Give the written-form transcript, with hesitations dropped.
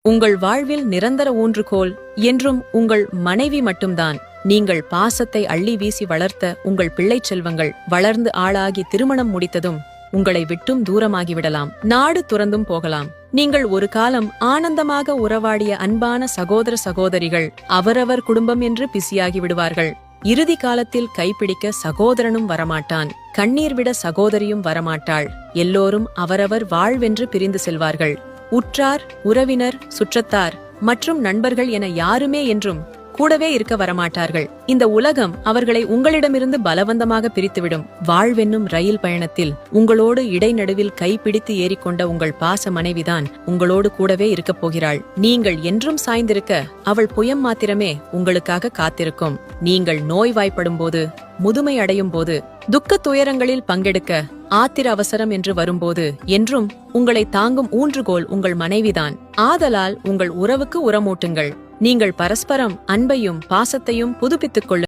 உங்கள் வாழ்வில் நிரந்தர ஊன்றுகோல் என்றும் உங்கள் மனைவி மட்டும்தான். நீங்கள் பாசத்தை அள்ளி வீசி வளர்த்த உங்கள் பிள்ளைச் செல்வங்கள் வளர்ந்து ஆளாகி திருமணம் முடித்ததும் உங்களை விட்டும் தூரமாகிவிடலாம். நாடு துறந்தும் போகலாம். நீங்கள் ஒரு காலம் ஆனந்தமாக உறவாடிய அன்பான சகோதர சகோதரிகள் அவரவர் குடும்பம் என்று பிஸியாகி விடுவார்கள். இறுதி காலத்தில் கைப்பிடிக்க சகோதரனும் வரமாட்டான், கண்ணீர் விட சகோதரியும் வரமாட்டாள். எல்லோரும் அவரவர் வாழ்வென்று பிரிந்து செல்வார்கள். உற்றார், உறவினர், சுற்றத்தார் மற்றும் நண்பர்கள் என யாருமே என்றும் கூடவே இருக்க வரமாட்டார்கள். இந்த உலகம் அவர்களை உங்களிடமிருந்து பலவந்தமாக பிரித்துவிடும். வாழ்வென்னும் ரயில் பயணத்தில் உங்களோடு இடைநடுவில் கைப்பிடித்து ஏறிக்கொண்ட உங்கள் பாச மனைவிதான் உங்களோடு கூடவே இருக்கப் போகிறாள். நீங்கள் என்றும் சாய்ந்திருக்க அவள் புயம் மாத்திரமே உங்களுக்காக காத்திருக்கும். நீங்கள் நோய்வாய்ப்படும் போது, முதுமை அடையும் போது, துக்க துயரங்களில் பங்கெடுக்க ஆத்திர அவசரம் என்று வரும்போது என்றும் உங்களை தாங்கும் ஊன்றுகோல் உங்கள் மனைவிதான். ஆதலால் உங்கள் உறவுக்கு உரமூட்டுங்கள். நீங்கள் பரஸ்பரம் அன்பையும் பாசத்தையும் புதுப்பித்துக் கொள்ளுங்கள்.